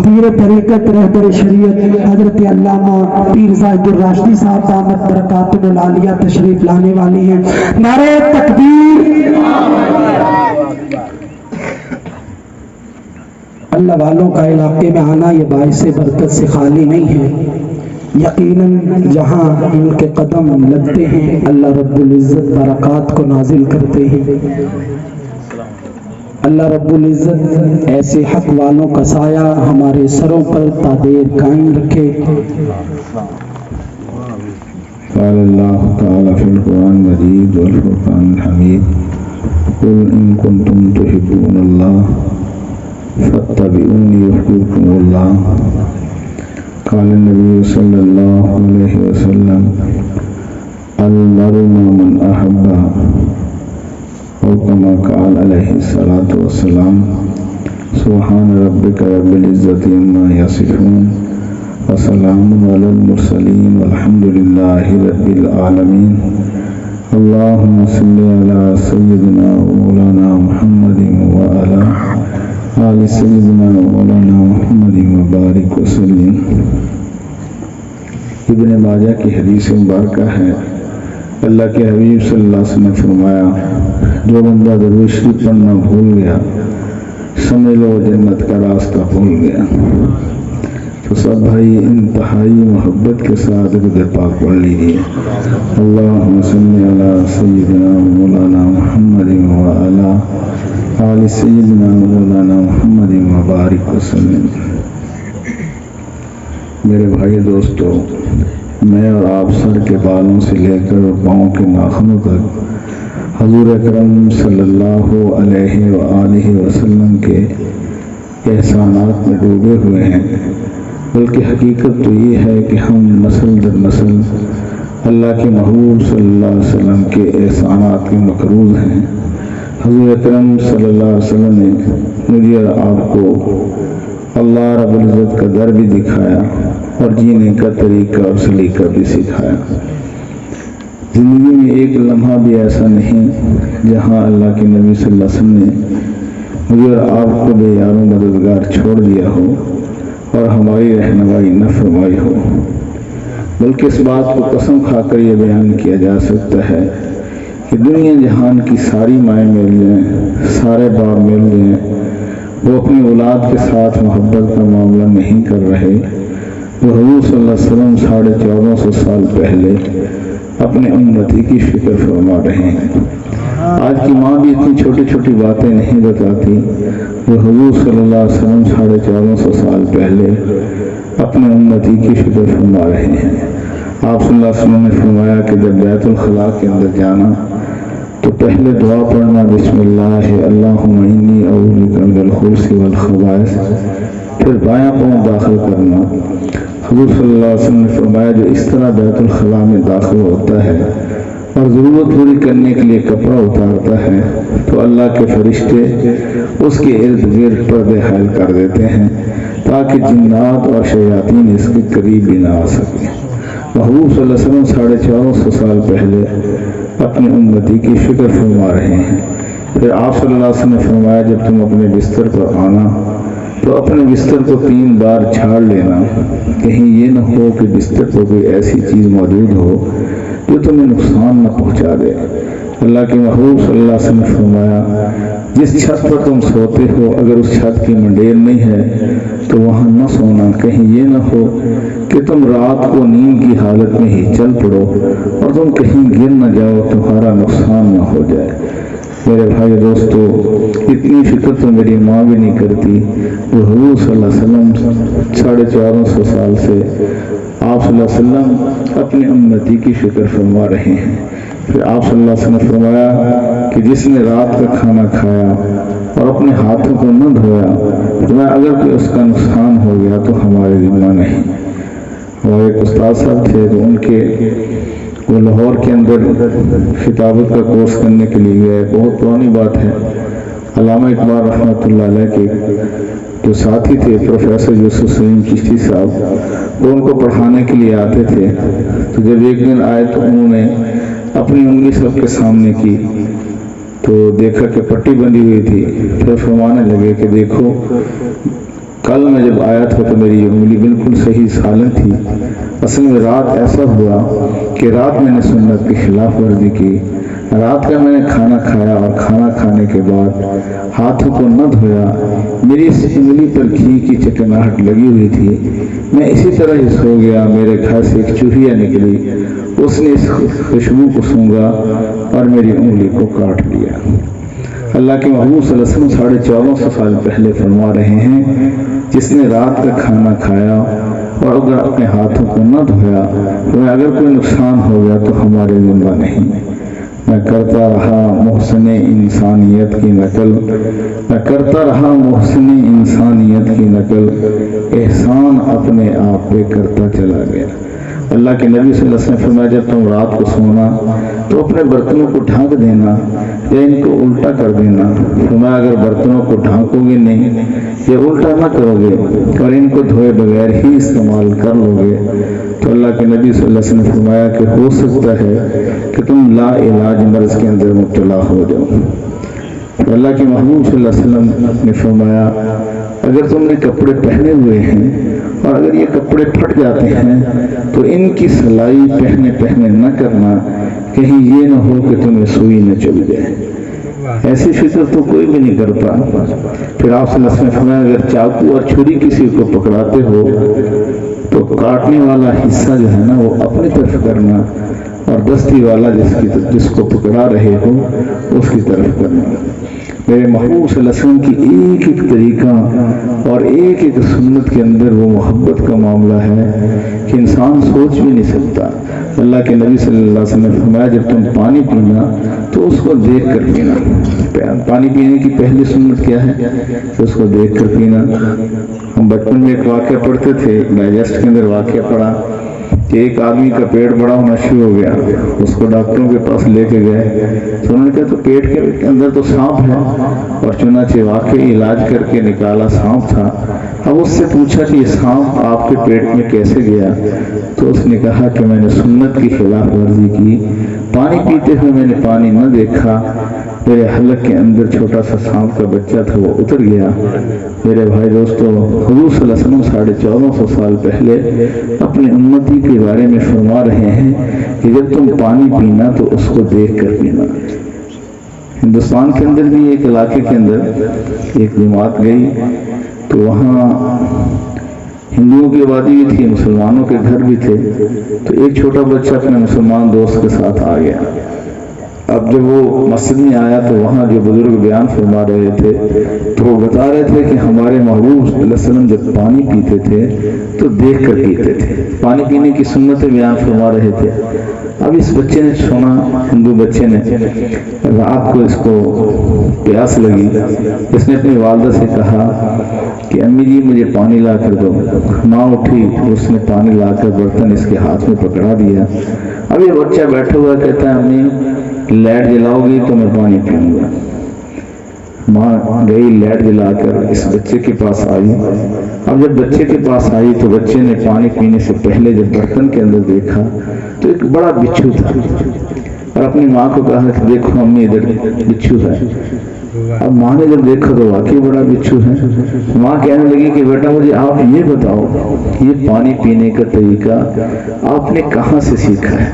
پیر طریقت رہبر شریعت حضرت علامہ پیر زاہد الراشدی صاحب دامت برکاتہ العالیہ تشریف لانے والی ہیں۔ نعرہ تکبیر۔ اللہ والوں کا علاقے میں آنا یہ باعث برکت سے خالی نہیں ہے، یقیناً جہاں ان کے قدم لگتے ہیں اللہ رب العزت برکات کو نازل کرتے ہیں۔ اللہ رب العزت ایسے حق والوں کا سایہ ہمارے سروں پر تا دیر قائم رکھے۔ قال اللہ تعالی فی القرآن المجید والفرقان الحمید قل ان کنتم تحبون اللہ فاتبعونی یحببکم اللہ۔ قال النبی صلی اللہ علیہ وسلم المرء مع من احب، اور کما قال علیہ الصلاۃ والسلام سبحان ربک رب العزۃ عما یصفون وسلام علی المرسلین والحمد للہ رب العالمین۔ اللہم صلی علی سیدنا مولانا محمد وعلی آل سیدنا مولانا محمد وبارک وسلم۔ ابن ماجہ کی حدیث مبارکہ ہے، اللہ کے حبیب صلی اللہ علیہ وسلم نے فرمایا جو بندہ درود شریف پڑھنا بھول گیا سمجھ لو جنت کا راستہ بھول گیا۔ تو سب بھائی انتہائی محبت کے ساتھ درود پاک پڑھ لیجیے۔ اللہم صلی علی سیدنا مولانا محمد وعلی آل سیدنا مولانا محمد وبارک وسلم۔ میرے بھائی دوستو، میں اور آپ سر کے بالوں سے لے کر پاؤں کے ناخنوں تک حضور اکرم صلی اللہ علیہ وآلہ وسلم کے احسانات میں ڈوبے ہوئے ہیں، بلکہ حقیقت تو یہ ہے کہ ہم نسل در نسل اللہ کے محبوب صلی اللہ علیہ وسلم کے احسانات کے مقروض ہیں۔ حضور اکرم صلی اللہ علیہ وسلم نے مجھے اور آپ کو اللہ رب العزت کا در بھی دکھایا اور جینے کا طریقہ اور سلیقہ بھی سکھایا۔ زندگی میں ایک لمحہ بھی ایسا نہیں جہاں اللہ کے نبی صلی اللہ علیہ وسلم نے مجھے اور آپ کو بے یار و مددگار چھوڑ دیا ہو اور ہماری رہنمائی نہ فرمائی ہو، بلکہ اس بات کو قسم کھا کر یہ بیان کیا جا سکتا ہے کہ دنیا جہان کی ساری مائیں مل جائیں، سارے باپ مل جائیں، وہ اپنی اولاد کے ساتھ محبت کا معاملہ نہیں کر رہے۔ وہ حضور صلی اللہ علیہ وسلم 1450 سال پہلے اپنے امتی کی فکر فرما رہے ہیں۔ آج کی ماں بھی اتنی چھوٹی چھوٹی باتیں نہیں بتاتی، وہ حضور صلی اللہ علیہ وسلم 1450 سال پہلے اپنے امتی کی فکر فرما رہے ہیں۔ آپ صلی اللہ علیہ وسلم نے فرمایا کہ جب بیت الخلاء کے اندر جانا تو پہلے دعا پڑھنا بسم اللہ اللہم انی اعوذ بک من الخبث والخبائث، پھر بایاں پاؤں داخل کرنا۔ حضور صلی اللہ علیہ وسلم نے فرمایا جو اس طرح بیت الخلاء میں داخل ہوتا ہے اور ضرورت پوری کرنے کے لیے کپڑا اتارتا ہے تو اللہ کے فرشتے اس کے ارد گرد پردے حائل کر دیتے ہیں تاکہ جنات اور شیاطین اس کے قریب بھی نہ آ سکیں۔ حضور صلی اللہ علیہ وسلم 1450 سال پہلے اپنی امتی کی فکر فرما رہے ہیں۔ پھر آپ صلی اللہ علیہ وسلم نے فرمایا جب تم اپنے بستر پر آنا تو اپنے بستر کو 3 بار جھاڑ لینا، کہیں یہ نہ ہو کہ بستر پر کوئی ایسی چیز موجود ہو جو تمہیں نقصان نہ پہنچا دے۔ اللہ کے محبوب صلی اللہ علیہ وسلم نے فرمایا جس چھت پر تم سوتے ہو اگر اس چھت کی منڈیر نہیں ہے تو وہاں نہ سونا، کہیں یہ نہ ہو کہ تم رات کو نیند کی حالت میں ہی چل پڑو اور تم کہیں گر نہ جاؤ، تمہارا نقصان نہ ہو جائے۔ میرے بھائی دوستو، اتنی فکر تو میری ماں بھی نہیں کرتی۔ وہ حضور صلی اللہ علیہ وسلم 1450 سال سے آپ صلی اللہ علیہ وسلم اپنی امتی کی فکر فرما رہے ہیں۔ پھر آپ صلی اللہ علیہ وسلم نے فرمایا کہ جس نے رات کا کھانا کھایا اور اپنے ہاتھوں کو نہ دھویا، فرمایا اگر کوئی اس کا نقصان ہو گیا تو ہمارے ذمہ نہیں۔ ہمارے ایک استاد صاحب تھے تو ان کے وہ لاہور کے اندر خطابت کا کورس کرنے کے لیے گئے، بہت پرانی بات ہے۔ علامہ اقبال رحمۃ اللہ علیہ کے جو ساتھی تھے پروفیسر یوسف سلیم چشتی صاحب، وہ ان کو پڑھانے کے لیے آتے تھے۔ تو جب ایک دن آئے تو انہوں نے اپنی انگلی سب کے سامنے کی تو دیکھا کہ پٹی بندھی ہوئی تھی، پھر فرمانے لگے کہ دیکھو کل میں جب آیا تھا تو میری یہ انگلی بالکل صحیح سالم تھی. اصل میں رات ایسا ہوا کہ رات میں نے سنت کی خلاف ورزی کی. رات کا میں نے کھانا کھایا اور کھانا کھانے کے بعد ہاتھوں کو نہ دھویا. میری اس انگلی پر گھی کی چکناہٹ لگی ہوئی تھی. میں اسی طرح ہی سو گیا. میرے گھر سے ایک چوہیا نکلی. اس نے اس خوشبو کو سونگھا اور میری انگلی کو کاٹ لیا. اللہ کے محبوب صلی اللہ علیہ وسلم 1450 سال پہلے فرما رہے ہیں جس نے رات کا کھانا کھایا اور اگر اپنے ہاتھوں کو نہ دھویا تو اگر کوئی نقصان ہو گیا تو ہمارے ذمہ نہیں. میں کرتا رہا محسن انسانیت کی نقل. میں کرتا رہا محسن انسانیت کی نقل. احسان اپنے آپ پہ کرتا چلا گیا. اللہ کے نبی صلی اللہ علیہ وسلم فرمایا جب تم رات کو سونا تو اپنے برتنوں کو ڈھانک دینا یا ان کو الٹا کر دینا. فرمایا اگر برتنوں کو ڈھانکو گے نہیں یا الٹا نہ کرو گے اور ان کو دھوئے بغیر ہی استعمال کر لو گے تو اللہ کے نبی صلی اللہ علیہ وسلم نے فرمایا کہ ہو سکتا ہے کہ تم لا علاج مرض کے اندر مبتلا ہو جاؤ. اللہ کے محبوب صلی اللہ علیہ وسلم نے فرمایا اگر تم نے کپڑے پہنے ہوئے ہیں اور اگر یہ کپڑے پھٹ جاتے ہیں تو ان کی سلائی پہنے نہ کرنا کہیں یہ نہ ہو کہ تمہیں سوئی نہ چل جائے. ایسی فکر تو کوئی بھی نہیں کرتا. پھر آپ صلی اللہ علیہ وسلم نے فرمایا اگر چاقو اور چھری کسی کو پکڑاتے ہو تو کاٹنے والا حصہ جو ہے نا وہ اپنی طرف کرنا اور دستی والا جس کو پکڑا رہے ہو اس کی طرف کرنا. میرے محبوب صلی اللہ علیہ وسلم کی ایک ایک طریقہ اور ایک ایک سنت کے اندر وہ محبت کا معاملہ ہے کہ انسان سوچ بھی نہیں سکتا. اللہ کے نبی صلی اللہ علیہ وسلم نے فرمایا جب تم پانی پینا تو اس کو دیکھ کر پینا. پانی پینے کی پہلی سنت کیا ہے؟ اس کو دیکھ کر پینا. ہم بچپن میں ایک واقعہ پڑھتے تھے, ڈائجسٹ کے اندر واقعہ پڑھا کہ ایک آدمی کا پیٹ بڑا ہونا شروع ہو گیا. اس کو ڈاکٹروں کے پاس لے کے گئے تو انہوں نے کہا تو پیٹ کے اندر تو سانپ ہے, اور چنانچہ واقعی علاج کر کے نکالا سانپ تھا. اب اس سے پوچھا کہ یہ سانپ آپ کے پیٹ میں کیسے گیا؟ تو اس نے کہا کہ میں نے سنت کی خلاف ورزی کی, پانی پیتے ہوئے میں نے پانی نہ دیکھا, میرے حلق کے اندر چھوٹا سا سانپ کا بچہ تھا وہ اتر گیا. میرے بھائی دوستو, حضور صلی اللہ علیہ وسلم 1450 سال پہلے اپنی امتی کے بارے میں فرما رہے ہیں کہ جب تم پانی پینا تو اس کو دیکھ کر پینا. ہندوستان کے اندر بھی ایک علاقے کے اندر ایک جماعت گئی تو وہاں ہندوؤں کی آبادی بھی تھی, مسلمانوں کے گھر بھی تھے. تو ایک چھوٹا بچہ اپنے مسلمان دوست کے ساتھ آ گیا. اب جب وہ مسجد میں آیا تو وہاں جو بزرگ بیان فرما رہے تھے تو وہ بتا رہے تھے کہ ہمارے محبوب صلی اللہ علیہ وسلم جب پانی پیتے تھے تو دیکھ کر پیتے تھے. پانی پینے کی سنتیں بیان فرما رہے تھے. اب اس بچے نے سنا, ہندو بچے نے, رات کو اس کو پیاس لگی. اس نے اپنی والدہ سے کہا کہ امی جی مجھے پانی لا کر دو. ماں اٹھی, اس نے پانی لا کر برتن اس کے ہاتھ میں پکڑا دیا. اب یہ بچہ بیٹھا ہوا کہتا ہے امی لائٹ جلاؤ گی تو میں پانی پیوں گا. ماں گئی, لائٹ جلا کر اس بچے کے پاس آئی. اب جب بچے کے پاس آئی تو بچے نے پانی پینے سے پہلے جب برتن کے اندر دیکھا تو ایک بڑا بچھو تھا, اور اپنی ماں کو کہا کہ دیکھو امی ادھر بچھو ہے. اب ماں نے جب دیکھا تو واقعی بڑا بچھو ہے. ماں کہنے لگی کہ بیٹا مجھے آپ یہ بتاؤ یہ پانی پینے کا طریقہ آپ نے کہاں سے سیکھا ہے؟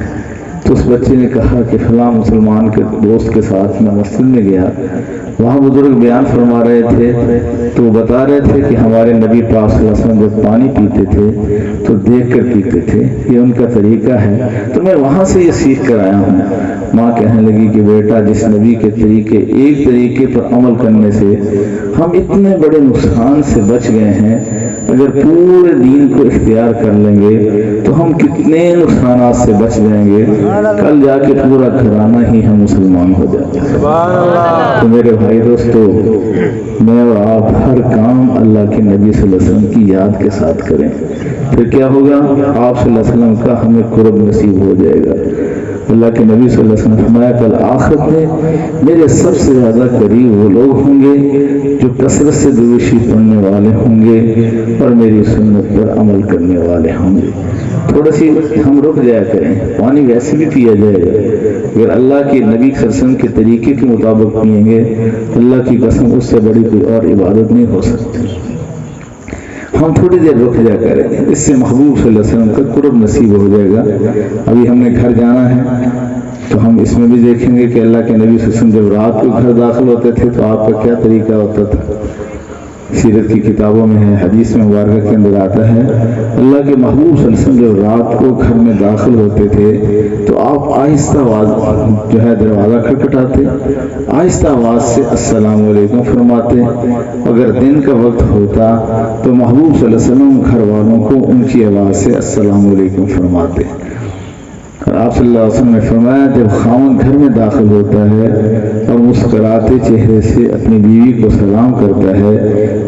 تو اس بچے نے کہا کہ فلاں مسلمان کے دوست کے ساتھ میں مسجد میں گیا, وہاں بزرگ بیان فرما رہے تھے تو وہ بتا رہے تھے کہ ہمارے نبی پاک صلی اللہ علیہ وسلم جب پانی پیتے تھے تو دیکھ کر پیتے تھے, یہ ان کا طریقہ ہے, تو میں وہاں سے یہ سیکھ کر آیا ہوں. ماں کہنے لگی کہ بیٹا جس نبی کے طریقے ایک طریقے پر عمل کرنے سے ہم اتنے بڑے نقصان سے بچ گئے ہیں, اگر پورے دین کو اختیار کر لیں گے تو ہم کتنے نقصانات سے بچ جائیں گے, کل جا کے پورا گھرانہ ہی ہم مسلمان ہو جائیں گے. تو میرے بھائی دوستو, میں اور آپ ہر کام اللہ کے نبی صلی اللہ علیہ وسلم کی یاد کے ساتھ کریں, پھر کیا ہوگا؟ آپ صلی اللہ علیہ وسلم کا ہمیں قرب نصیب ہو جائے گا. اللہ کے نبی صلی اللہ علیہ وسلم نے فرمایا کل آخرت میں میرے سب سے زیادہ قریب وہ لوگ ہوں گے جو کثرت سے درود پڑھنے والے ہوں گے اور میری سنت پر عمل کرنے والے ہوں گے. تھوڑا سی ہم رک جایا کریں, پانی ویسے بھی پیا جائے گا, اگر اللہ کے نبی صلی اللہ علیہ وسلم کے طریقے کے مطابق پئیں گے اللہ کی قسم اس سے بڑی کوئی اور عبادت نہیں ہو سکتی. ہم تھوڑی دیر رک جا کریں، اس سے محبوب صلی اللہ علیہ وسلم کا قرب نصیب ہو جائے گا۔ ابھی ہم نے گھر جانا ہے تو ہم اس میں بھی دیکھیں گے کہ اللہ کے نبی صلی اللہ علیہ وسلم جب رات کو گھر داخل ہوتے تھے تو آپ کا کیا طریقہ ہوتا تھا۔ سیرت کی کتابوں میں ہے، حدیث میں مبارکہ کے اندر آتا ہے، اللہ کے محبوب صلی اللہ علیہ وسلم جب رات کو گھر میں داخل ہوتے تھے تو آپ آہستہ آواز جو ہے دروازہ کھٹکھٹاتے، آہستہ آواز سے السلام علیکم فرماتے۔ اگر دن کا وقت ہوتا تو محبوب صلی اللہ علیہ وسلم گھر والوں کو اونچی آواز سے السلام علیکم فرماتے۔ اور آپ صلی اللہ علیہ وسلم نے فرمایا جب خاوند گھر میں داخل ہوتا ہے اور مسکراتے چہرے سے اپنی بیوی کو سلام کرتا ہے،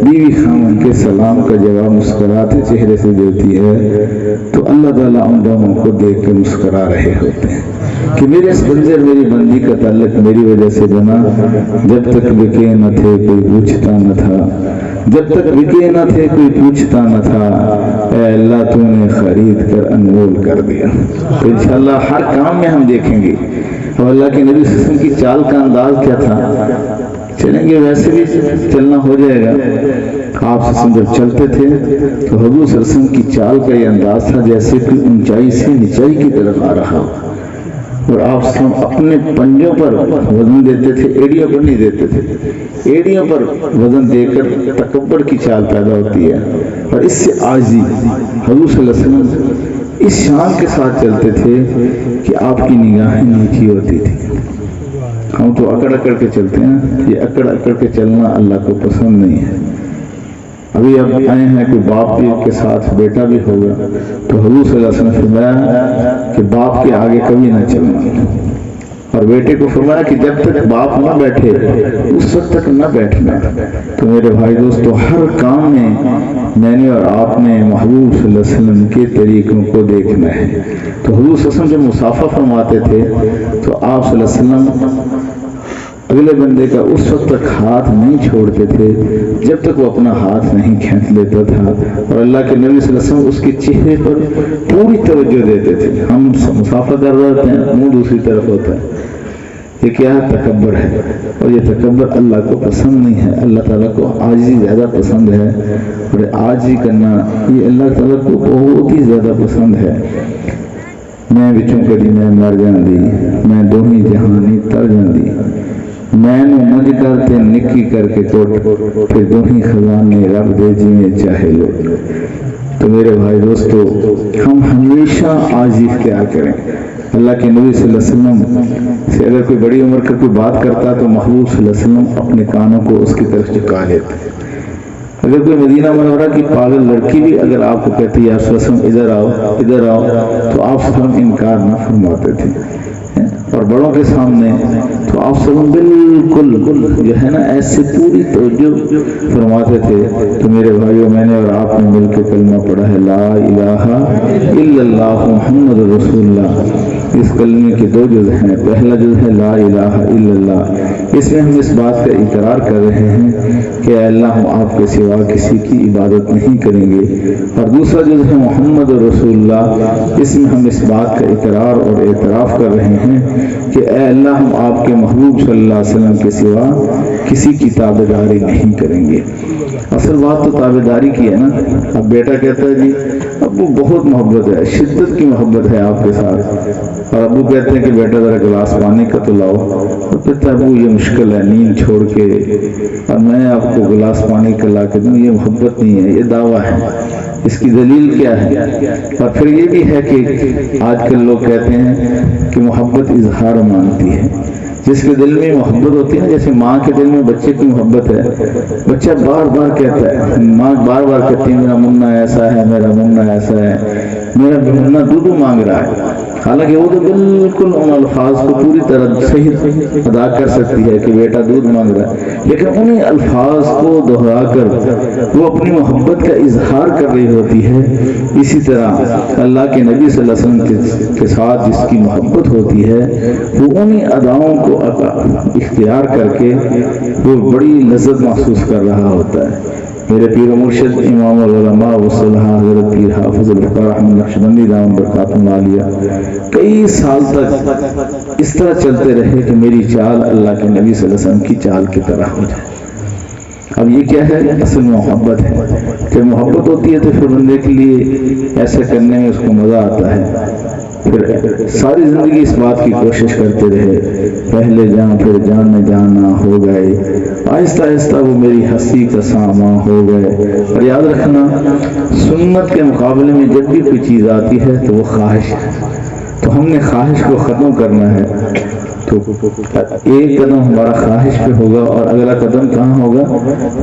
بیوی خاوند کے سلام کا جواب مسکراتے چہرے سے دیتی ہے، تو اللہ تعالیٰ ان دونوں کو دیکھ کے مسکرا رہے ہوتے ہیں کہ میرے اس بندے اور میری بندی کا تعلق میری وجہ سے بنا، جب تک بکے نہ تھے کوئی پوچھتا نہ تھا، جب تک بکے نہ تھے کوئی پوچھتا نہ تھا، اے اللہ تو نے خرید کر انمول کر دیا۔ تو انشاءاللہ ہر کام میں ہم دیکھیں گے اور اللہ کے نبی صلی اللہ علیہ وسلم کی چال کا انداز کیا تھا۔ چلیں گے ویسے بھی چلنا ہو جائے گا۔ آپ صلی اللہ علیہ وسلم جب چلتے تھے تو حضور صلی اللہ علیہ وسلم کی چال کا یہ انداز تھا جیسے کہ اونچائی سے نچائی کی طرف آ رہا، اور آپ صلی اللہ علیہ وسلم اپنے پنجوں پر وزن دیتے تھے، ایڑیوں پر نہیں دیتے تھے۔ ایڑیوں پر وزن دے کر تکبر کی چال پیدا ہوتی ہے، اور اس سے عاجزی۔ حضور صلی اللہ علیہ وسلم اس شان کے ساتھ چلتے تھے کہ آپ کی نگاہیں نیچی ہوتی تھی۔ ہم تو اکڑ اکڑ کے چلتے ہیں، یہ اکڑ اکڑ کے چلنا اللہ کو پسند نہیں ہے۔ ابھی اب آئے ہیں کوئی باپ بھی کے ساتھ بیٹا بھی ہوگا تو حضور صلی اللہ علیہ وسلم نے فرمایا کہ باپ کے آگے کبھی نہ چلنا، اور بیٹے کو فرمایا کہ جب تک باپ نہ بیٹھے اس وقت تک نہ بیٹھنا۔ تو میرے بھائی دوستو، ہر کام میں نے اور آپ نے محبوب صلی اللہ علیہ وسلم کے طریقوں کو دیکھنا ہے۔ تو حضور صلی اللہ علیہ وسلم جب مصافحہ فرماتے تھے تو آپ صلی اللہ علیہ وسلم اگلے بندے کا اس وقت تک ہاتھ نہیں چھوڑتے تھے جب تک وہ اپنا ہاتھ نہیں کھینچ لیتا تھا، اور اللہ کے نبی صلی اللہ علیہ وسلم اس کے چہرے پر پوری توجہ دیتے تھے۔ ہم مصافحہ کر رہے ہوتے ہیں، منہ دوسری طرف ہوتا ہے، یہ کیا ہے؟ تکبر ہے، اور یہ تکبر اللہ کو پسند نہیں ہے۔ اللہ تعالیٰ کو عاجزی زیادہ پسند ہے، اور عاجزی کرنا یہ اللہ تعالیٰ کو بہت ہی زیادہ پسند ہے۔ میں بچوں کری میں مر جاندی، میں دوہی جہانی تر جاندی، میں نو مجھ کرتے نکی کر کے کوٹ، پھر دوہی خزانے رب دے جی میں چاہے لوٹ۔ تو میرے بھائی دوستو، ہم ہمیشہ عاجزی اختیار کریں۔ اللہ کے نبی صلی اللہ علیہ وسلم سے اگر کوئی بڑی عمر کا کوئی بات کرتا تو محبوب صلی اللہ علیہ وسلم اپنے کانوں کو اس کی طرف جھکا لیتے۔ اگر کوئی مدینہ منورہ کی پاگل لڑکی بھی اگر آپ کو کہتی ہے آپ صلی اللہ علیہ وسلم ادھر آؤ ادھر آؤ، تو آپ صلی اللہ علیہ وسلم انکار نہ فرماتے تھے، اور بڑوں کے سامنے تو آپ صلی اللہ علیہ وسلم بالکل جو ہے نا ایسے پوری توجہ فرماتے تھے۔ تو میرے بھائیوں، میں نے اور آپ نے مل کے کلمہ پڑھا ہے لا الہ الا اللہ محمد رسول اللہ۔ اس کلمے کے دو جز ہیں، پہلا جز ہے لا الہ الا اللہ، اس میں ہم اس بات کا اقرار کر رہے ہیں کہ اے اللہ ہم آپ کے سوا کسی کی عبادت نہیں کریں گے، اور دوسرا جز ہے محمد رسول اللہ، اس میں ہم اس بات کا اقرار اور اعتراف کر رہے ہیں کہ اے اللہ ہم آپ کے محبوب صلی اللہ علیہ وسلم کے سوا کسی کی تابعداری نہیں کریں گے۔ اصل بات تو تابعداری کی ہے نا۔ اب بیٹا کہتا ہے جی ابو بہت محبت ہے، شدت کی محبت ہے آپ کے ساتھ، اور ابو کہتے ہیں کہ بیٹا ذرا گلاس پانی کا تو لاؤ، اور کہتا ہے ابو یہ مشکل ہے، نیند چھوڑ کے اور میں آپ کو گلاس پانی کا لا کے دوں، یہ محبت نہیں ہے، یہ دعویٰ ہے۔ اس کی دلیل کیا ہے؟ اور پھر یہ بھی ہے کہ آج کل لوگ کہتے ہیں کہ محبت اظہار مانگتی ہے۔ جس کے دل میں محبت ہوتی ہے، جیسے ماں کے دل میں بچے کی محبت ہے، بچہ بار بار کہتا ہے، ماں بار بار کہتی ہے میرا منا ایسا ہے، میرا منا ایسا ہے، میرا منا دودھ مانگ رہا ہے۔ حالانکہ وہ تو بالکل ان الفاظ کو پوری طرح صحیح ادا کر سکتی ہے کہ بیٹا دودھ مانگ رہا ہے، لیکن انہیں الفاظ کو دہرا کر وہ اپنی محبت کا اظہار کر رہی ہوتی ہے۔ اسی طرح اللہ کے نبی صلی اللہ علیہ وسلم کے ساتھ جس کی محبت ہوتی ہے وہ انہیں اداؤں کو اختیار کر کے وہ بڑی لذت محسوس کر رہا ہوتا ہے۔ میرے پیر و مرشد امام العلماء وصلحہ حضرت پیر حافظ الفقار احمد نقشبندی دامت برکاتہ عالیہ کئی سال تک اس طرح چلتے رہے کہ میری چال اللہ کے نبی صلی اللہ علیہ وسلم کی چال کی طرح ہو جائے۔ اب یہ کیا ہے؟ اصل محبت ہے. جب محبت ہوتی ہے تو پھر بندے کے لیے ایسا کرنے میں اس کو مزہ آتا ہے. پھر ساری زندگی اس بات کی کوشش کرتے رہے، پہلے جان پھر جان جانا ہو گئے، آہستہ آہستہ وہ میری ہستی کا سامان ہو گئے. اور یاد رکھنا، سنت کے مقابلے میں جب بھی کوئی چیز آتی ہے تو وہ خواہش ہے. تو ہم نے خواہش کو ختم کرنا ہے. تو ایک قدم ہمارا خواہش پہ ہوگا اور اگلا قدم کہاں ہوگا؟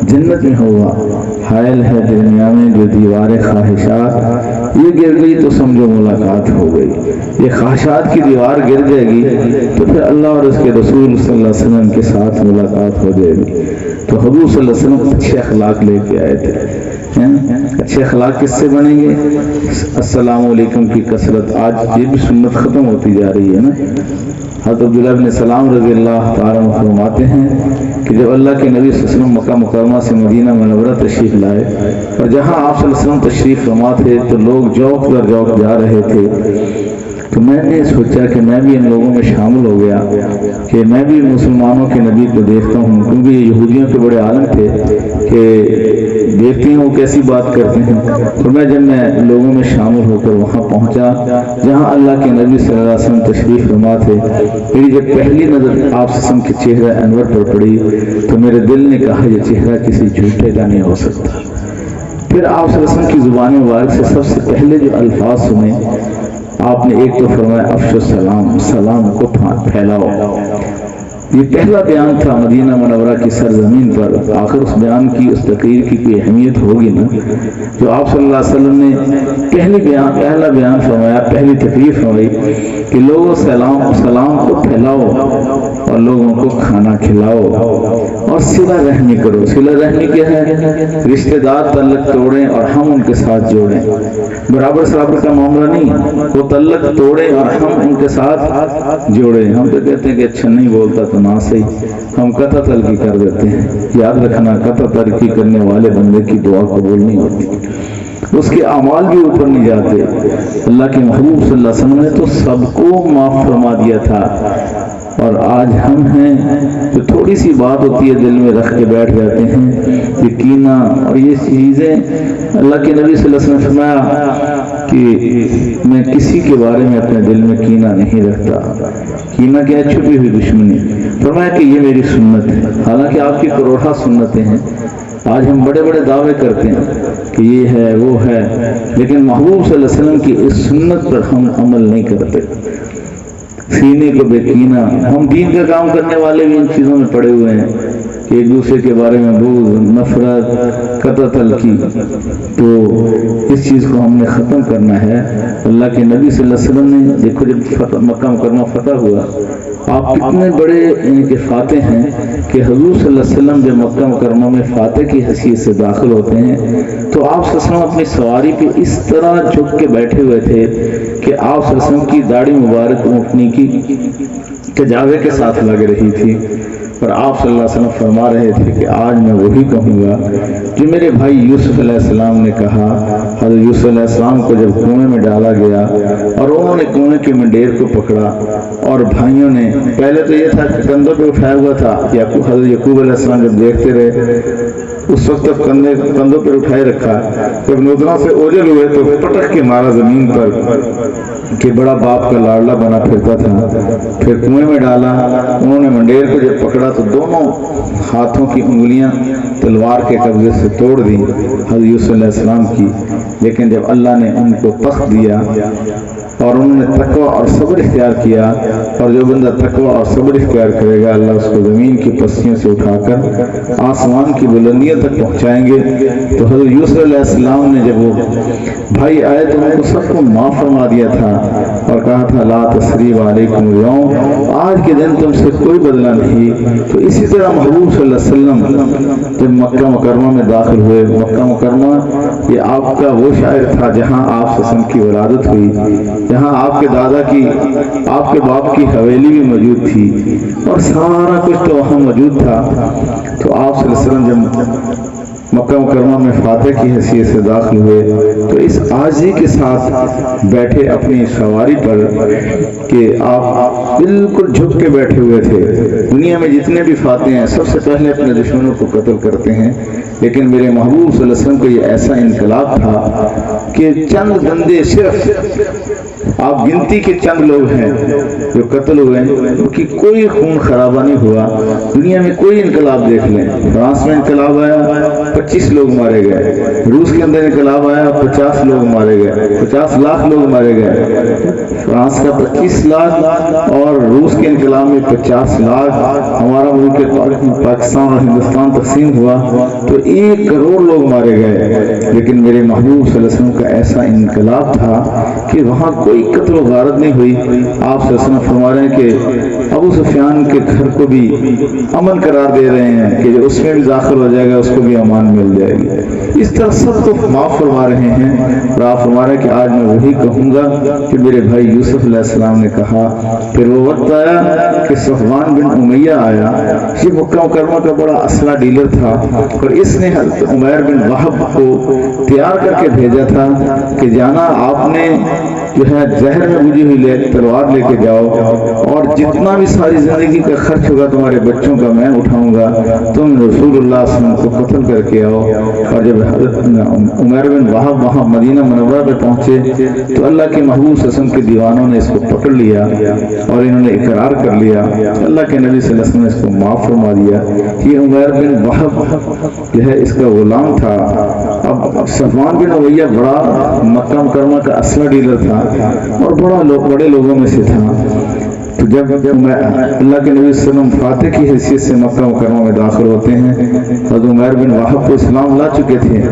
جنت میں ہوگا. حائل ہے دنیا میں جو دیوار خواہشات، یہ گر گئی تو سمجھو ملاقات ہو گئی. یہ خواہشات کی دیوار گر جائے گی تو پھر اللہ اور اس کے رسول صلی اللہ علیہ وسلم کے ساتھ ملاقات ہو جائے گی. تو حضور صلی اللہ علیہ وسلم اچھے اخلاق لے کے آئے تھے. اچھے اخلاق کس سے بنیں گے؟ السلام علیکم کی کثرت. آج یہ بھی سنت ختم ہوتی جا رہی ہے نا. حضرت عبداللہ بن سلام رضی اللہ تعالیٰ عنہ فرماتے ہیں کہ جب اللہ کے نبی صلی اللہ علیہ وسلم مکہ مکرمہ سے مدینہ منورہ تشریف لائے اور جہاں آپ صلی اللہ علیہ وسلم تشریف فرما تھے تو لوگ جوق در جوق جا رہے تھے. تو میں نے سوچا کہ میں بھی ان لوگوں میں شامل ہو گیا کہ میں بھی مسلمانوں کے نبی کو دیکھتا ہوں، کیونکہ یہ یہودیوں کے بڑے عالم تھے کہ دیکھتے ہیں وہ کیسی بات کرتے ہیں. اور میں لوگوں میں شامل ہو کر وہاں پہنچا جہاں اللہ کے نبی صلی اللہ علیہ وسلم تشریف فرما تھے. میری جب پہلی نظر آپ وسلم کے چہرہ انور پر پڑی تو میرے دل نے کہا یہ چہرہ کسی جھوٹے کا نہیں ہو سکتا. پھر آپ صلی اللہ علیہ وسلم کی زبان مبارک سے سب سے پہلے جو الفاظ سنے آپ نے ایک تو فرمایا افشو السلام، سلام کو پھیلاؤ. یہ پہلا بیان تھا مدینہ منورہ کی سرزمین پر. آخر اس بیان کی، اس تقریر کی کوئی اہمیت ہوگی نا. جو آپ صلی اللہ علیہ وسلم نے پہلا بیان فرمایا، پہلی تقریر فرمائی کہ لوگوں سلام کو پھیلاؤ اور لوگوں کو کھانا کھلاؤ اور صلہ رحمی کرو. صلہ رحمی کیا ہے؟ رشتہ دار تعلق توڑیں اور ہم ان کے ساتھ جوڑیں. برابر سرابر کا معاملہ نہیں، وہ تعلق توڑیں اور ہم ان کے ساتھ جوڑیں. ہم تو کہتے ہیں کہ اچھا نہیں بولتا تو نہ صحیح، ہم قطع تلقی کر دیتے ہیں. یاد رکھنا، قطع تلقی کرنے والے بندے کی دعا قبول نہیں ہوتی، اس کے اعمال بھی اوپر نہیں جاتے. اللہ کے محبوب صلی اللہ علیہ وسلم نے تو سب کو معاف فرما دیا تھا. اور آج ہم ہیں جو تھوڑی سی بات ہوتی ہے دل میں رکھ کے بیٹھ جاتے ہیں. یہ کینہ اور یہ چیزیں، اللہ کے نبی صلی اللہ علیہ وسلم نے فرمایا کہ میں کسی کے بارے میں اپنے دل میں کینہ نہیں رکھتا. کینہ کیا؟ چھپی ہوئی دشمنی. فرمایا کہ یہ میری سنت ہے. حالانکہ آپ کی کروڑا سنتیں ہیں. آج ہم بڑے بڑے دعوے کرتے ہیں کہ یہ ہے وہ ہے، لیکن محبوب صلی اللہ علیہ وسلم کی اس سنت پر ہم عمل نہیں کرتے. سینے کو بے کینہ. ہم دین کا کام کرنے والے بھی ان چیزوں میں پڑے ہوئے ہیں کہ ایک دوسرے کے بارے میں بغض، نفرت، قطع تلقی. تو اس چیز کو ہم نے ختم کرنا ہے. اللہ کے نبی صلی اللہ علیہ وسلم نے دیکھو جب مکہ مکرمہ فتح ہوا، آپ کتنے بڑے ان کے فاتح ہیں کہ حضور صلی اللہ علیہ وسلم جب مکہ مکرمہ میں فاتح کی حیثیت سے داخل ہوتے ہیں تو آپ صلی اللہ علیہ وسلم اپنی سواری پہ اس طرح جھک کے بیٹھے ہوئے تھے کہ آپ صلی اللہ علیہ وسلم کی داڑھی مبارک اونٹنی کی کجاوے کے ساتھ لگ رہی تھی. اور آپ صلی اللہ علیہ وسلم فرما رہے تھے کہ آج میں وہی کہوں گا جو میرے بھائی یوسف علیہ السلام نے کہا. حضرت یوسف علیہ السلام کو جب کنویں میں ڈالا گیا اور انہوں نے کنویں کے منڈیر کو پکڑا اور بھائیوں نے، پہلے تو یہ تھا کہ کندھوں پہ اٹھایا ہوا تھا. حضرت یعقوب علیہ السلام جب دیکھتے رہے اس وقت تک کندھوں پر اٹھائے رکھا. جب نوزنا سے اوجل ہوئے تو پٹک کے مارا زمین پر کہ بڑا باپ کا لاڈلا بنا پھرتا تھا. پھر کنویں میں ڈالا. انہوں نے منڈیر کو جب پکڑا تو دونوں ہاتھوں کی انگلیاں تلوار کے قبضے سے توڑ دی حضرت یوسف علیہ السلام کی. لیکن جب اللہ نے ان کو تخت دیا اور انہوں نے تقوی اور صبر اختیار کیا، اور جو بندہ تقوی اور صبر اختیار کرے گا اللہ اس کو زمین کی پستیوں سے اٹھا کر آسمان کی بلندیوں تک پہنچائیں گے. تو حضرت یوسف علیہ السلام نے جب وہ بھائی آئے تو ان کو سب کو معاف فرما دیا تھا اور کہا تھا لا تثریب علیکم اليوم، آج کے دن تم سے کوئی بدلہ نہیں. تو اسی طرح محبوب صلی اللہ علیہ وسلم جب مکہ مکرمہ میں داخل ہوئے، مکہ مکرمہ یہ آپ کا وہ شہر تھا جہاں آپ صلی اللہ علیہ وسلم کی ولادت ہوئی، جہاں آپ کے دادا کی، آپ کے باپ کی حویلی بھی موجود تھی اور سارا کچھ تو وہاں موجود تھا. تو آپ صلی اللہ علیہ وسلم جب مکہ مکرمہ میں فاتح کی حیثیت سے داخل ہوئے تو اس عاجزی کے ساتھ بیٹھے اپنی سواری پر کہ آپ بالکل جھک کے بیٹھے ہوئے تھے۔ دنیا میں جتنے بھی فاتح ہیں سب سے پہلے اپنے دشمنوں کو قتل کرتے ہیں، لیکن میرے محبوب صلی اللہ علیہ وسلم کا یہ ایسا انقلاب تھا کہ چند بندے، صرف آپ گنتی کے چند لوگ ہیں جو قتل ہوئے، کیونکہ کوئی خون خرابہ نہیں ہوا۔ دنیا میں کوئی انقلاب دیکھ لیں، فرانس میں انقلاب آیا 25 لوگ مارے گئے، روس کے اندر انقلاب آیا 50 لوگ مارے گئے، 50 لاکھ لوگ مارے گئے۔ فرانس کا 25 لاکھ اور روس کے انقلاب میں 50 لاکھ۔ ہمارا ملک پاکستان اور ہندوستان تقسیم ہوا تو 1 کروڑ لوگ مارے گئے، لیکن میرے محبوب صلی اللہ علیہ وسلم کا ایسا انقلاب تھا کہ وہاں کوئی قتل و غارت نہیں ہوئی۔ آپ صلی اللہ علیہ وسلم فرما رہے ہیں کہ ابو سفیان کے گھر کو بھی امن قرار دے رہے ہیں کہ جو اس میں بھی داخل ہو جائے گا اس کو بھی امان مل جائے گی۔ اس طرح سب کو معاف فرما رہے ہیں، اور آپ فرما رہے ہیں کہ آج میں وہی کہوں گا کہ میرے بھائی یوسف علیہ السلام نے کہا۔ پھر وہ وقت آیا کہ صفوان بن امیہ آیا، یہ مکہ مکرمہ کا بڑا اسلحہ ڈیلر تھا، اور اس نے حضرت عمیر بن وہب کو تیار کر کے بھیجا تھا کہ جانا آپ نے جو ہے زہر میں بجھی ہوئی تلوار لے کے جاؤ، اور جتنا بھی ساری زندگی کا خرچ ہوگا تمہارے بچوں کا میں اٹھاؤں گا، تم رسول اللہ صلی اللہ علیہ وسلم کو قتل کر کے آؤ۔ اور جب حضرت عمیر بن وہب وہاں مدینہ منورہ پہ پہنچے تو اللہ کے محبوب صلی اللہ علیہ وسلم کے دیوانوں نے اس کو پکڑ لیا اور انہوں نے اقرار کر لیا۔ اللہ کے نبی صلی اللہ علیہ وسلم نے اس کو معاف فرما دیا۔ یہ عمیر بن وہب جو ہے اس کا غلام تھا۔ اب صفوان بن امیہ بڑا مکہ مکرمہ کا اسلحہ ڈیلر تھا اور بڑے لوگوں میں سے تھا۔ تو جب اللہ کے نبی صلی اللہ علیہ وسلم فاتح کی حیثیت سے مکہ مکرمہ میں داخل ہوتے ہیں، حضرت عمیر بن وہب کو اسلام لا چکے تھے،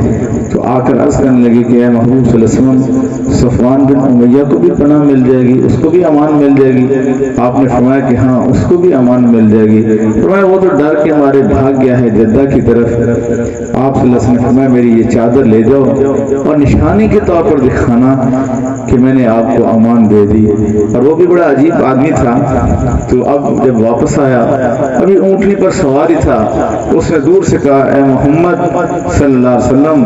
تو آ کر عرض کرنے لگے کہ اے محبوب صلی اللہ علیہ وسلم، صفوان بن امیہ کو بھی پناہ مل جائے گی، اس کو بھی امان مل جائے گی۔ آپ نے فرمایا کہ ہاں اس کو بھی امان مل جائے گی۔ فرمایا وہ تو ڈر کے مارے بھاگ گیا ہے جدہ کی طرف۔ آپ صلی اللہ علیہ وسلم نے فرمایا میری یہ چادر لے جاؤ اور نشانی کے طور پر دکھانا کہ میں نے آپ کو امان دے دی۔ اور وہ بھی بڑا عجیب آدمی تھا، تو اب جب واپس آیا ابھی اونٹنی پر سواری تھا، اس نے دور سے کہا اے محمد صلی اللہ علیہ وسلم،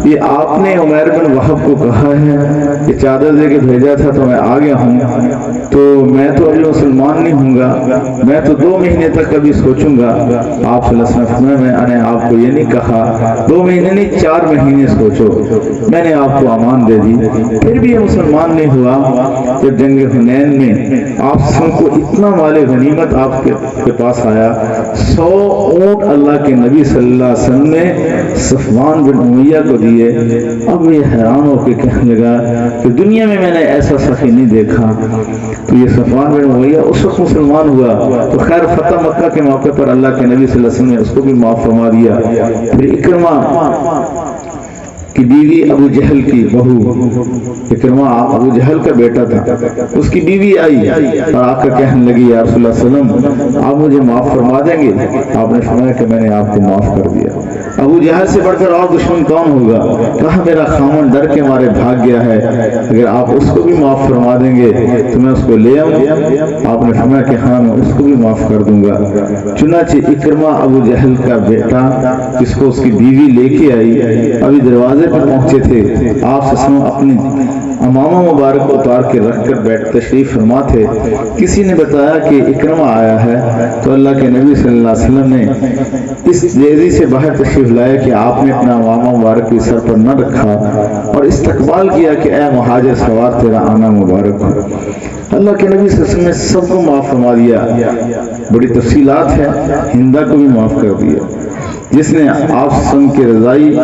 یہ آپ نے عمیر بن وہب کو کہا ہے کہ چادر دے کے بھیجا تھا تو میں آ گیا ہوں، تو میں تو ابھی مسلمان نہیں ہوں گا، میں تو 2 مہینے تک ابھی سوچوں گا۔ آپ صلی اللہ علیہ وسلم میں نے آپ کو یہ نہیں کہا 2 مہینے نہیں 4 مہینے سوچو، میں نے آپ کو امان دے دی۔ پھر بھی یہ مسلمان نہیں ہوا۔ جب جنگ حنین میں آپ کو اتنا مال غنیمت آپ کے پاس آیا، 100 اونٹ اللہ کے نبی صلی اللہ علیہ وسلم نے صفوان بن امیہ کو دیے۔ اب یہ حیران ہو کے کہنے لگا کہ دنیا میں نے ایسا سخی نہیں دیکھا۔ تو یہ صفوان بن امیہ اس وقت مسلمان ہوا، تو خیر فتح مکہ کے موقع پر اللہ کے نبی صلی اللہ علیہ وسلم نے اس کو بھی معاف فرما دیا۔ پھر اکرمہ کی بیوی ابو جہل کی بہو، اکرمہ ابو جہل کا بیٹا تھا، اس کی بیوی آئی اور آ کر کہنے لگی یا رسول اللہ صلی اللہ علیہ وسلم آپ مجھے معاف فرما دیں گے؟ آپ نے فرمایا کہ میں نے آپ کو معاف کر دیا۔ ابو جہل سے بڑھ کر اور دشمن کون ہوگا؟ کہا میرا خامن ڈر کے مارے بھاگ گیا ہے، اگر آپ اس کو بھی معاف فرما دیں گے تو میں اس کو لے آؤں۔ آپ نے فرمایا کہ ہاں میں اس کو بھی معاف کر دوں گا۔ چنانچہ اکرمہ ابو جہل کا بیٹا جس کو اس کی بیوی لے کے آئی، ابھی دروازے پر پہنچے تھے، آپ اپنی امامہ مبارک اتار کے رکھ کر بیٹھ تشریف فرما تھے، کسی نے بتایا کہ اکرمہ آیا ہے، تو اللہ کے نبی صلی اللہ علیہ وسلم نے اس تیزی سے باہر تشریف لایا کہ آپ نے اپنا امامہ مبارک بھی سر پر نہ رکھا اور استقبال کیا کہ اے مہاجر سوار تیرا آنا مبارک ہو۔ اللہ کے نبی صلی اللہ علیہ وسلم نے سب کو معاف فرما دیا۔ بڑی تفصیلات ہے، ہندا کو بھی معاف کر دیا، جس نے آپ سن کے رضائی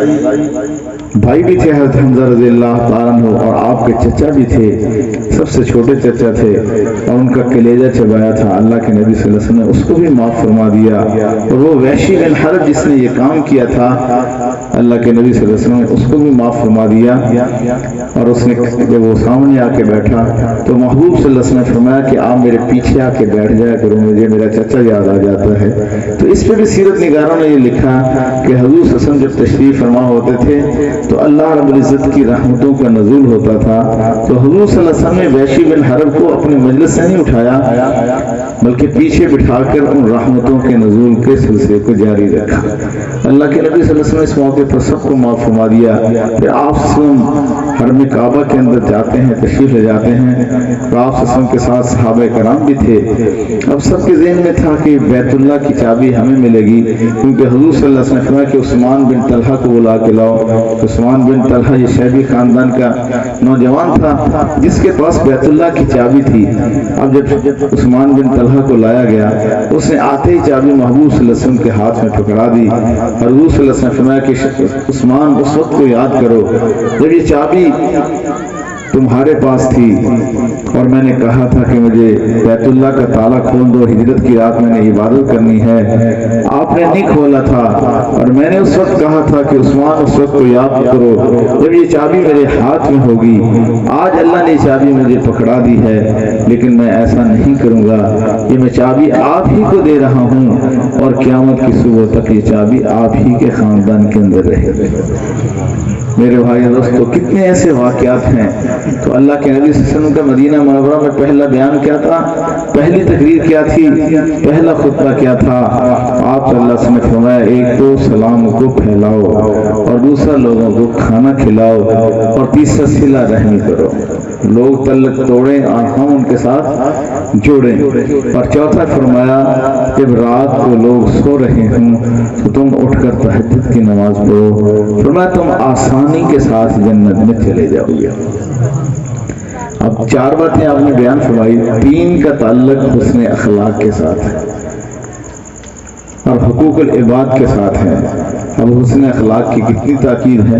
بھائی بھی تھے حضرت حمزہ رضی اللہ تعالیٰ عنہ، اور آپ کے چچا بھی تھے، سب سے چھوٹے چچا تھے، اور ان کا کلیجہ چبایا تھا۔ اللہ کے نبی صلی اللہ علیہ وسلم نے اس کو بھی معاف فرما دیا۔ اور وہ وحشی بن حرب جس نے یہ کام کیا تھا، اللہ کے نبی صلی اللہ علیہ وسلم نے اس کو بھی معاف فرما دیا۔ اور اس نے جب وہ سامنے آ کے بیٹھا تو محبوب صلی اللہ علیہ وسلم نے فرمایا کہ آپ میرے پیچھے آ کے بیٹھ جایا کرو، مجھے میرا چچا یاد آ جاتا ہے۔ تو اس پہ بھی سیرت نگاروں نے یہ لکھا کہ حضور صلی اللہ علیہ وسلم جب تشریف فرما ہوتے تھے تو اللہ رب العزت کی رحمتوں کا نزول ہوتا تھا، تو حضور صلی اللہ علیہ وسلم نے وحشی بن حرب کو اپنے مجلس سے نہیں اٹھایا بلکہ پیچھے بٹھا کر ان رحمتوں کے نزول کے سلسلے کو جاری رکھا۔ اللہ کے نبی صلی اللہ علیہ وسلم اس موقع پر سب کو معاف فرما دیا۔ پھر آپ صلی اللہ علیہ وسلم حرم کعبہ کے اندر جاتے ہیں، تشریف لے جاتے ہیں، اور آپ صلی اللہ علیہ وسلم کے ساتھ صحابہ کرام بھی تھے۔ اب سب کے ذہن میں تھا کہ بیت اللہ کی چابی ہمیں ملے گی، کیونکہ حضور صلی اللہ علیہ وسلم نے فرمایا کہ عثمان بن طلحہ کو بلا کے لاؤ۔ عثمان بن طلحہ یہ شیبی خاندان کا نوجوان تھا جس کے پاس بیت اللہ کی چابی تھی۔ اب جب عثمان بن طلحہ کو لایا گیا، اس نے آتے ہی چابی محبوب صلی اللہ علیہ وسلم کے ہاتھ میں پکڑا دی۔ حضور صلی اللہ علیہ وسلم نے فرمایا کہ عثمان اس وقت کو یاد کرو جب یہ چابی تمہارے پاس تھی اور میں نے کہا تھا کہ مجھے بیت اللہ کا تالا کھول دو، ہجرت کی رات میں نے عبادت کرنی ہے، آپ نے نہیں کھولا تھا، اور میں نے اس وقت کہا تھا کہ عثمان اس وقت کو یاد کرو جب یہ چابی میرے ہاتھ میں ہوگی۔ آج اللہ نے یہ چابی مجھے پکڑا دی ہے، لیکن میں ایسا نہیں کروں گا، یہ میں چابی آپ ہی کو دے رہا ہوں اور قیامت کی صبح تک یہ چابی آپ ہی کے خاندان کے اندر رہے گی۔ میرے بھائی دوستو، کتنے ایسے واقعات ہیں۔ تو اللہ کے نبی صلی اللہ علیہ وسلم کا مدینہ منورہ میں پہلا بیان کیا تھا، پہلی تقریر کیا تھی، پہلا خطبہ کیا تھا؟ آپ صلی اللہ علیہ وسلم نے فرمایا ایک تو سلام کو پھیلاؤ، اور دوسرا لوگوں کو کھانا کھلاؤ، اور تیسرا صلہ رحمی کرو، لوگ تعلق توڑیں اور ہم ان کے ساتھ جوڑیں، اور چوتھا فرمایا جب رات کو لوگ سو رہے ہوں تو تم اٹھ کر تہجد کی نماز پڑھو، فرمایا تم آسانی کے ساتھ جنت میں چلے جاؤ گے۔ اب چار باتیں آپ نے بیان فرمائی، تین کا تعلق حسن اخلاق کے ساتھ ہے اور حقوق العباد کے ساتھ ہے۔ اب حسن اخلاق کی کتنی تاکید ہے،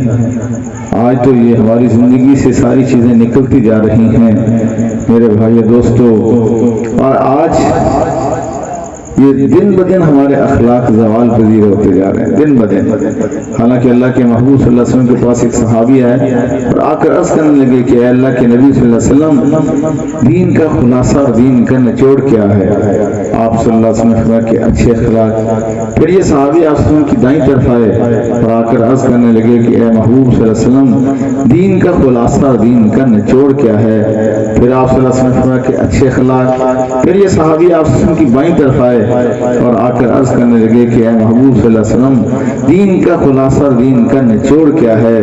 آج تو یہ ہماری زندگی سے ساری چیزیں نکلتی جا رہی ہیں میرے بھائی دوستو، اور آج یہ دن بدن ہمارے اخلاق زوال پذیر ہوتے جا رہے ہیں دن بدن۔ حالانکہ اللہ کے محبوب صلی اللہ علیہ وسلم کے پاس ایک صحابی آئے اور آ کر عرض کرنے لگے کہ اے اللہ کے نبی صلی اللہ علیہ وسلم، دین کا خلاصہ اور دین کا نچوڑ کیا ہے؟ آپ صلی اللہ علیہ وسلم نے فرمایا کہ اچھے اخلاق۔ پھر یہ صحابی آپ صلی اللہ علیہ وسلم کی دائیں طرف آئے اور آ کر عرض کرنے لگے کہ اے محبوب صلی اللہ علیہ وسلم، دین کا خلاصہ اور دین کا نچوڑ کیا ہے؟ پھر آپ صلی اللہ علیہ وسلم نے فرمایا کہ اچھے اخلاق۔ پھر یہ صحابی آپ صلی اللہ علیہ وسلم کی بائیں طرف آئے اور آ کر عرض کرنے لگے کہ اے محبوب صلی اللہ علیہ وسلم، دین کا خلاصہ اور دین کا نچوڑ کیا ہے؟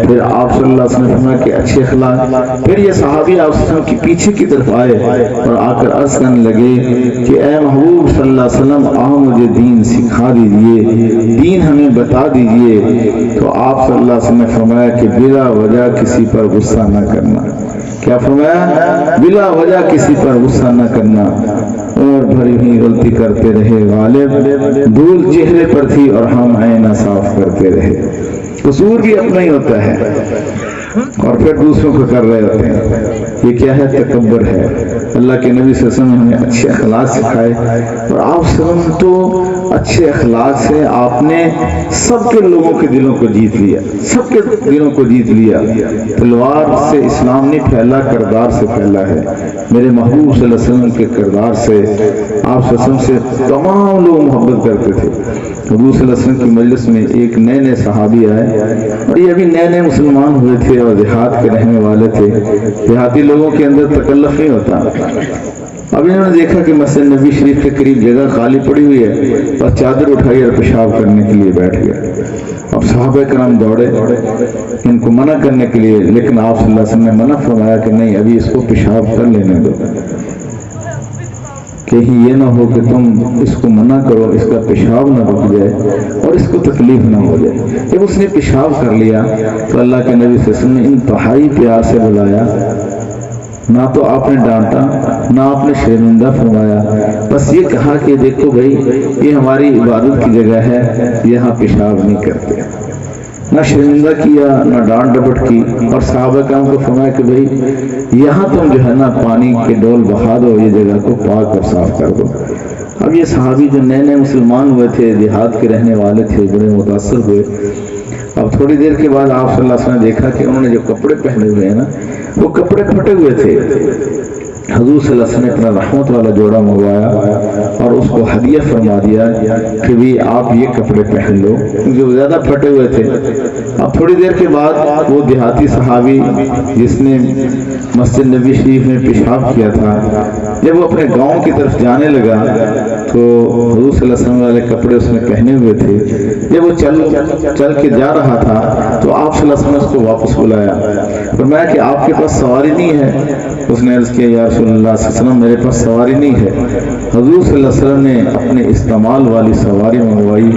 پھر آپ صلی اللہ علیہ وسلم نے فرمایا کہ اچھے اخلاق۔ پھر یہ صحابی آپ صلی اللہ علیہ وسلم کی پیچھے کی طرف آئے اور آ کر عرض کرنے لگے کہ اے محبوب صلی اللہ علیہ وسلم، آؤ مجھے دین سکھا دیجئے، دین ہمیں بتا دیجئے۔ تو آپ صلی اللہ علیہ وسلم نے فرمایا کہ بلا وجہ کسی پر غصہ نہ کرنا۔ کیا فرمایا؟ بلا وجہ کسی پر غصہ نہ کرنا، اور بھری ہوئی غلطی کرتے رہے غالب، دھول چہرے پر تھی اور ہم آئینہ صاف کرتے رہے۔ قصور بھی اپنا ہی ہوتا ہے اور پھر دوسروں کو کر رہے ہوتے ہیں، یہ کیا ہے؟ تکبر ہے۔ اللہ کے نبی صلی اللہ علیہ وسلم نے ہمیں اچھے اخلاق سکھائے، اور آپ صلی اللہ علیہ وسلم تو اچھے اخلاق سے آپ نے سب کے لوگوں کے دلوں کو جیت لیا، سب کے دلوں کو جیت لیا۔ تلوار سے اسلام نہیں پھیلا، کردار سے پھیلا ہے۔ میرے محبوب صلی اللہ علیہ وسلم کے کردار سے، آپ صلی اللہ علیہ وسلم سے تمام لوگ محبت کرتے تھے۔ حضور صلی اللہ علیہ وسلم کی مجلس میں ایک نئے صحابی آئے، اور یہ ابھی نئے مسلمان ہوئے تھے اور دیہات کے رہنے والے تھے۔ دیہاتی لوگوں کے اندر تکلف نہیں ہوتا۔ اب انہوں نے دیکھا کہ مسجد نبی شریف کے قریب جگہ خالی پڑی ہوئی ہے، اور چادر اٹھائی اور پیشاب کرنے کے لیے بیٹھ گئے۔ اب صحابہ کرام دوڑے ان کو منع کرنے کے لیے، لیکن آپ صلی اللہ علیہ وسلم نے منع فرمایا کہ نہیں، ابھی اس کو پیشاب کر لینے دو، کہیں یہ نہ ہو کہ تم اس کو منع کرو، اس کا پیشاب نہ رک جائے اور اس کو تکلیف نہ ہو جائے۔ جب اس نے پیشاب کر لیا تو اللہ کے نبی صلی اللہ علیہ وسلم نے انتہائی پیار سے بلایا، نہ تو آپ نے ڈانٹا، نہ آپ نے شرمندہ فرمایا، بس یہ کہا کہ دیکھو بھائی، یہ ہماری عبادت کی جگہ ہے، یہاں پیشاب نہیں کرتے۔ نہ شرمندہ کیا، نہ ڈانٹ ڈپٹ کی، اور صحابہ کرام کو فرمایا کہ بھائی یہاں تم جو ہے نا پانی کے ڈول بہا دو، یہ جگہ کو پاک اور صاف کر دو۔ اب یہ صحابی جو نئے مسلمان ہوئے تھے، دیہات کے رہنے والے تھے، بڑے متاثر ہوئے۔ اب تھوڑی دیر کے بعد آپ صلی اللہ علیہ وسلم نے دیکھا کہ انہوں نے جو کپڑے پہنے ہوئے ہیں نا، وہ کپڑے پھٹے ہوئے تھے۔ حضور صلی اللہ علیہ وسلم نے اپنا رحمت والا جوڑا منگوایا اور اس کو ہدیہ فرما دیا کہ بھی آپ یہ کپڑے پہن لو، کیونکہ وہ زیادہ پھٹے ہوئے تھے۔ اب تھوڑی دیر کے بعد وہ دیہاتی صحابی جس نے مسجد نبی شریف میں پیشاب کیا تھا، جب وہ اپنے گاؤں کی طرف جانے لگا تو حضور صلی اللہ علیہ وسلم والے کپڑے اس نے پہنے ہوئے تھے۔ جب وہ چل کے جا رہا تھا تو آپ صلی اللہ علیہ وسلم نے اس کو واپس بلایا، فرمایا کہ آپ کے پاس سواری نہیں ہے؟ اس نے عرض کیا یا رسول اللہ صلی اللہ علیہ وسلم میرے پاس سواری نہیں ہے۔ حضور صلی اللہ علیہ وسلم نے اپنے استعمال والی سواری منگوائی،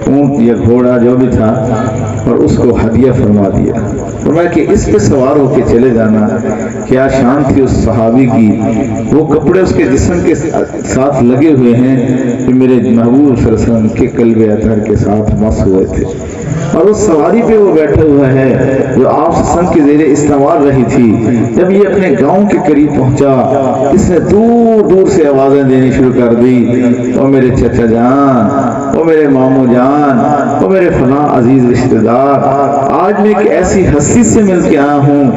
اونٹ یا گھوڑا جو بھی تھا، اور اس کو ہدیہ فرما دیا۔ فرمایا کہ اس پہ سوار ہو کے چلے جانا۔ کیا شان تھی اس صحابی کی، وہ کپڑے اس کے جسم کے ساتھ لگے ہوئے ہیں کہ میرے محبوب صلی اللہ علیہ وسلم کے قلب اطہر کے ساتھ مس ہوئے تھے، اور اس سواری پہ وہ بیٹھا ہوا ہے جو آپ صلی اللہ علیہ وسلم کی زیر استعمال رہی تھی۔ جب یہ اپنے گاؤں کے قریب پہنچا، اس نے دور دور سے آوازیں دینی شروع کر دی، او میرے چچا جان، او میرے ماموں جان، او میرے فلاں عزیز رشتہ دار، آج میں ایک ایسی ہستی سے مل کے آیا ہوں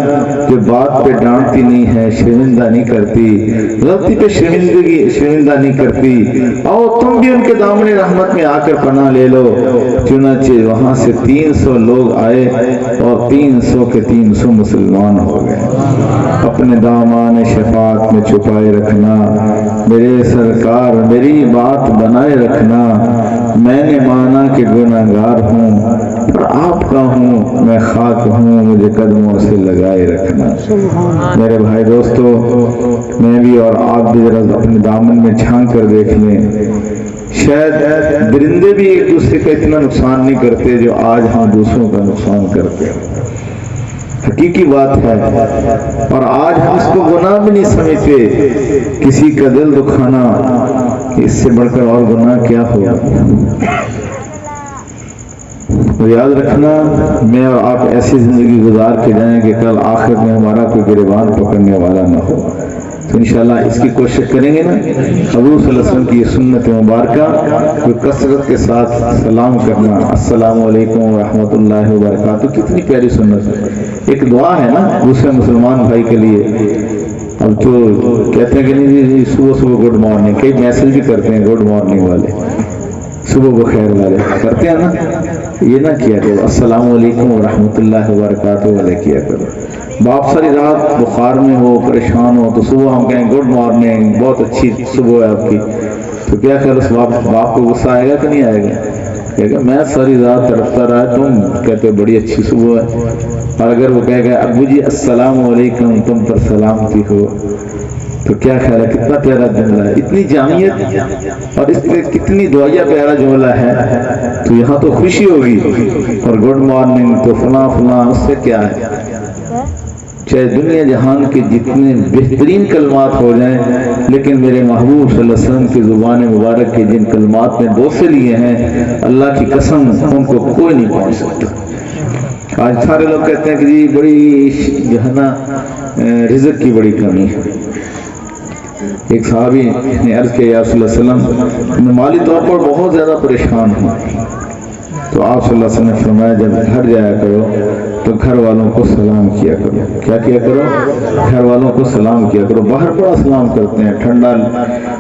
جو بات پہ ڈانٹتی نہیں ہے، شرمندہ نہیں کرتی، غلطی پہ شرمندہ نہیں کرتی، آؤ تم بھی ان کے دامن رحمت میں آ کر پناہ لے لو۔ چنانچہ وہاں سے 300 لوگ آئے اور 300 کے 300 مسلمان ہو گئے۔ اپنے دامان شفاعت میں چھپائے رکھنا، میرے سرکار میری بات بنائے رکھنا، میں نے مانا کہ گناہگار ہوں پر آپ کا ہوں، میں خاک ہوں، مجھے قدموں سے لگائے رکھنا۔ میرے بھائی دوستو، میں بھی اور آپ بھی ذرا اپنے دامن میں جھانک کر دیکھ لیں، شاید درندے بھی ایک دوسرے کا اتنا نقصان نہیں کرتے جو آج ہم دوسروں کا نقصان کرتے ہیں، حقیقی بات ہے، اور آج ہم اس کو گناہ بھی نہیں سمجھتے۔ کسی کا دل دکھانا اس سے بڑھ کر اور گناہ کیا ہوگا؟ تو یاد رکھنا، میں اور آپ ایسی زندگی گزار کے جائیں کہ کل آخرت میں ہمارا کوئی گریبان پکڑنے والا نہ ہو۔ تو انشاءاللہ اس کی کوشش کریں گے نا، حضور صلی اللہ علیہ وسلم کی یہ سنت مبارکہ کو کثرت کے ساتھ سلام کرنا، السلام علیکم ورحمۃ اللہ وبرکاتہ، کتنی پیاری سنت ہے، ایک دعا ہے نا دوسرے مسلمان بھائی کے لیے۔ اب تو کہتے ہیں کہ نہیں صبح صبح گڈ مارننگ، کئی میسج بھی کرتے ہیں گڈ مارننگ والے، صبح بخیر والے کرتے ہیں نا، یہ نہ کیا کرو، السلام علیکم ورحمۃ اللہ وبرکاتہ والے کیا کرو۔ باپ ساری رات بخار میں ہو، پریشان ہو، تو صبح ہم کہیں گڈ مارننگ، بہت اچھی صبح ہے آپ کی، تو کیا خیال اس باپ کو غصہ آئے گا کہ نہیں آئے گا؟ کہے گا میں ساری رات تڑپتا رہا، تم کہتے بڑی اچھی صبح ہے۔ اور اگر وہ کہے گا ابو جی السلام علیکم، تم پر سلامتی ہو، تو کیا خیال ہے؟ کتنا پیارا جملہ ہے، اتنی جامعیت اور اس پہ کتنی دعائیہ پیارا جملہ ہے، تو یہاں تو خوشی ہوگی، اور گڈ مارننگ تو فلاں فلاں، اس سے کیا ہے؟ چاہے دنیا جہان کے جتنے بہترین کلمات ہو جائیں، لیکن میرے محبوب صلی اللہ علیہ وسلم کی زبان مبارک کے جن کلمات نے بوسے لیے ہیں، اللہ کی قسم ان کو کوئی نہیں پہنچ سکتا۔ آج سارے لوگ کہتے ہیں کہ جی بڑی جو ہے نا رزق کی بڑی کمی ہے۔ ایک صحابی نے عرض کیا یا رسول اللہ صلی اللہ علیہ وسلم میں مالی طور پر بہت زیادہ پریشان ہوں، تو آپ صلی اللہ علیہ وسلم نے فرمایا جب گھر جایا کرو تو گھر والوں کو سلام کیا کرو۔ کیا کیا کرو؟ گھر والوں کو سلام کیا کرو۔ باہر بڑا سلام کرتے ہیں، ٹھنڈا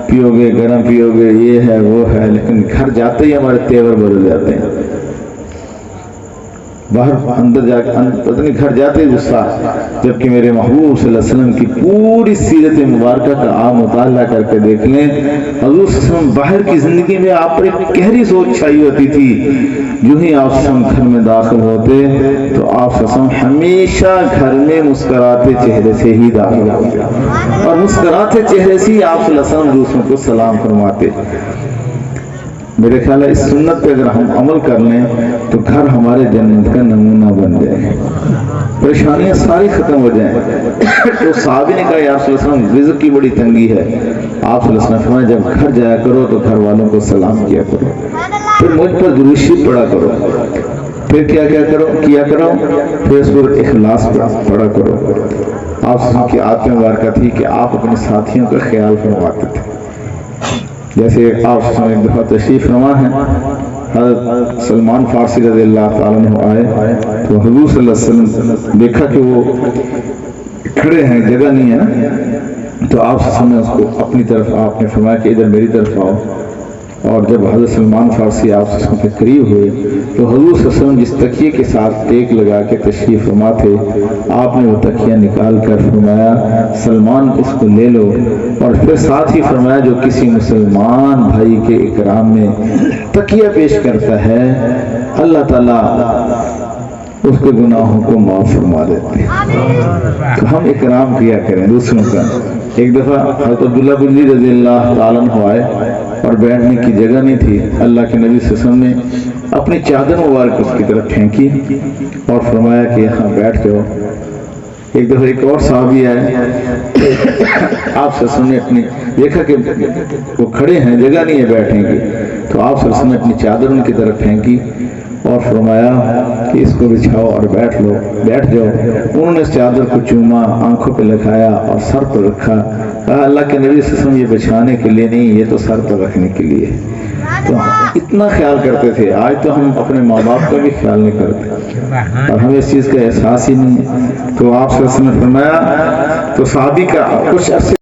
پیو گے، گرم پیو گے، یہ ہے وہ ہے، لیکن گھر جاتے ہی ہمارے تیور بدل جاتے ہیں۔ باہر اندر جا کے گھر جاتے ہی غصہ، جبکہ میرے محبوب صلی اللہ علیہ وسلم کی پوری سیرت مبارکہ کا آپ مطالعہ کر کے دیکھ لیں، حضور صلی اللہ علیہ وسلم باہر کی زندگی میں آپ پر ایک گہری سوچ چھائی ہوتی تھی، جو ہی آپ صلی اللہ علیہ وسلم گھر میں داخل ہوتے تو آپ صلی اللہ علیہ وسلم ہمیشہ گھر میں مسکراتے چہرے سے ہی داخل ہوتے، اور مسکراتے چہرے سے ہی آپ صلی اللہ علیہ وسلم دوسروں کو سلام فرماتے۔ میرے خیال ہے اس سنت پہ اگر ہم عمل کر لیں تو گھر ہمارے جنت کا نمونہ بن جائے، پریشانیاں ساری ختم ہو جائیں۔ تو صحابی نے کہا یا رسول اللہ صلی اللہ علیہ وسلم رزق کی بڑی تنگی ہے، آپ صلی اللہ علیہ وسلم فرمایا جب گھر جایا کرو تو گھر والوں کو سلام کیا کرو، پھر مجھ پر درود شریف پڑھا کرو، پھر کیا کرو پھر سورۃ اخلاص پڑھا کرو۔ آپ کی عادت مبارکہ تھی کہ آپ اپنے ساتھیوں کا خیال فرماتے تھے، جیسے آپ ایک دفعہ تشریف فرما ہیں، حضرت سلمان فارسی رضی اللہ تعالیٰ عنہ آئے تو حضور صلی اللہ علیہ وسلم دیکھا کہ وہ کھڑے ہیں، جگہ نہیں ہے نا، تو آپ نے اس کو اپنی طرف آپ نے فرمایا کہ ادھر میری طرف آؤ، اور جب حضرت سلمان فارسی آپ کے قریب ہوئے تو حضور صلی اللہ علیہ وسلم جس تکیے کے ساتھ ٹیک لگا کے تشریف فرما تھے، آپ نے وہ تکیہ نکال کر فرمایا سلمان اس کو لے لو، اور پھر ساتھ ہی فرمایا جو کسی مسلمان بھائی کے اکرام میں تکیہ پیش کرتا ہے اللہ تعالیٰ اس کے گناہوں کو معاف فرما دیتے ہیں۔ تو ہم اکرام کیا کریں دوسروں کا۔ ایک دفعہ حضرت عبداللہ بن زید رضی اللہ تعالیٰ عنہ آئے اور بیٹھنے کی جگہ نہیں تھی، اللہ کے نبی صلی اللہ علیہ وسلم نے اپنی چادر مبارک اس کی طرف پھینکی اور فرمایا کہ یہاں بیٹھ جاؤ۔ ایک دفعہ ایک اور صحابی آئے، آپ صلی اللہ علیہ وسلم نے اپنی دیکھا کہ وہ کھڑے ہیں، جگہ نہیں ہے بیٹھنے کی، تو آپ صلی اللہ علیہ وسلم نے اپنی چادر ان کی طرف پھینکی اور فرمایا کہ اس کو بچھاؤ اور بیٹھ جاؤ۔ انہوں نے اس چادر کو چوما، آنکھوں پہ لگایا اور سر پر رکھا، کہا اللہ کے نبی صلی اللہ علیہ وسلم یہ بچھانے کے لیے نہیں، یہ تو سر پر رکھنے کے لیے۔ تو اتنا خیال کرتے تھے، آج تو ہم اپنے ماں باپ کا بھی خیال نہیں کرتے اور ہمیں اس چیز کا احساس ہی نہیں ہے۔ تو آپ صلی اللہ علیہ وسلم نے فرمایا، تو صحابی کا کچھ عرصے